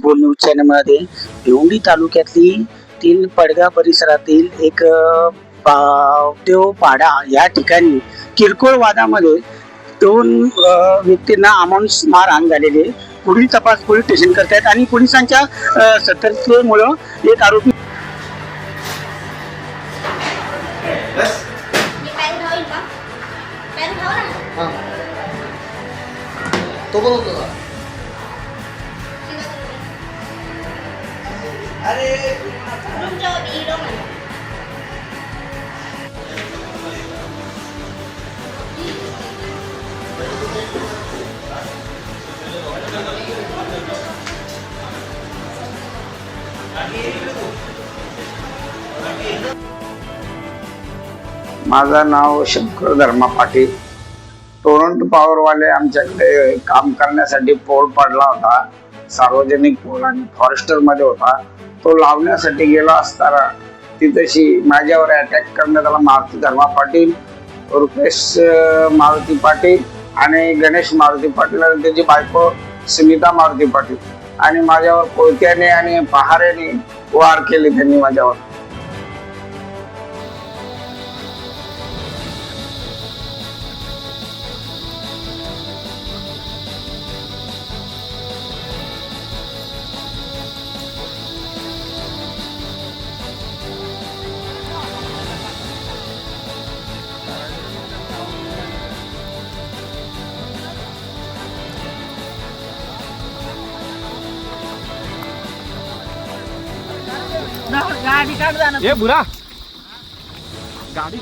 बोल न्यूज चॅनलमध्ये भिवंडी तालुक्यातील पडगा परिसरातील एक देव पाडा या ठिकाणी किरकोळ वादामध्ये दोन व्यक्तींना अमानुष मारहाण झालेली आहे. पुढील तपास पोलीस स्टेशन करतायत आणि पोलिसांच्या सतर्कतेमुळे एक आरोपी तो बोलतो का? अरे माझं नाव शंकर धर्मा पाटील. टोरंट पॉवरवाले आमच्याकडे काम करण्यासाठी पोल पडला होता. सार्वजनिक पोल आणि फॉरेस्टर मध्ये होता. तो लावण्यासाठी गेला असताना तिथशी माझ्यावर अटॅक करण्यात आला. मारुती धर्मा पाटील, रुपेश मारुती पाटील आणि गणेश मारुती पाटील आणि त्याची बायको सुनीता मारुती पाटील आणि माझ्यावर कोयत्याने आणि पहारेने वार केले त्यांनी माझ्यावर. गाडी काढ जाणार ये बुरा गाडी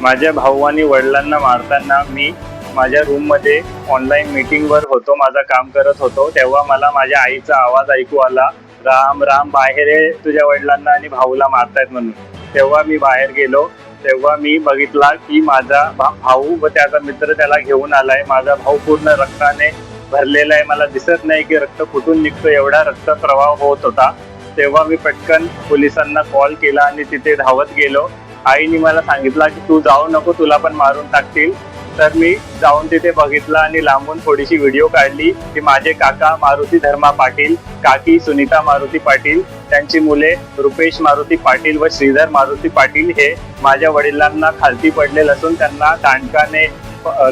माझ्या भाऊ आणि वडिलांना मारताना मी माझ्या रूममध्ये ऑनलाईन मीटिंगवर होतो, माझं काम करत होतो. तेव्हा मला माझ्या आईचा आवाज ऐकू आला, राम राम, बाहेर ये, तुझ्या वडिलांना आणि भाऊला मारतायत म्हणून. तेव्हा मी बाहेर गेलो. तेव्हा मी बघितला की माझा भाऊ व त्याचा मित्र त्याला घेऊन आलाय. माझा भाऊ पूर्ण रक्ताने भरलेला आहे. मला दिसत नाही की रक्त कुठून निघतो, एवढा रक्त प्रवाह होत होता. तेव्हा मी पटकन पोलिसांना कॉल केला आणि तिथे धावत गेलो. आईने मला सांगितलं की तू जाऊ नको, तुला पण मारून टाकतील. तर मी जाऊन तिथे बघितलं आणि लांबून थोडीशी व्हिडिओ काढली की माझे काका मारुती धर्मा पाटील, काकी सुनीता मारुती पाटील, त्यांची मुले रुपेश मारुती पाटील व श्रीधर मारुती पाटील हे माझ्या वडिलांना खालती पडलेले असून त्यांना दांडकाने,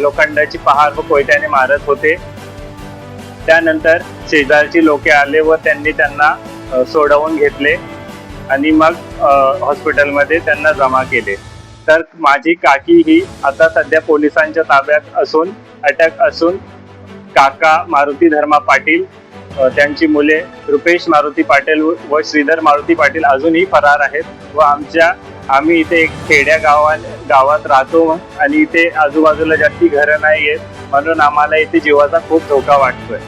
लोखंडाची पहार व कोयत्याने मारत होते. त्यानंतर शेजारची लोके आले व त्यांनी त्यांना सोडवून घेतले आणि मग हॉस्पिटलमध्ये त्यांना जमा केले. तर माझी काकी ही आता सध्या पोलिसांच्या ताब्यात असून अटक असून काका मारुती धर्मा पाटील, त्यांची मुले रुपेश मारुती पाटील व श्रीधर मारुती पाटील अजूनही फरार आहेत. व आम्ही इथे एक खेड्या गावात राहतो आणि इथे आजूबाजूला जास्ती घरं नाही आहेत, म्हणून आम्हाला इथे जीवाचा खूप धोका वाटतोय.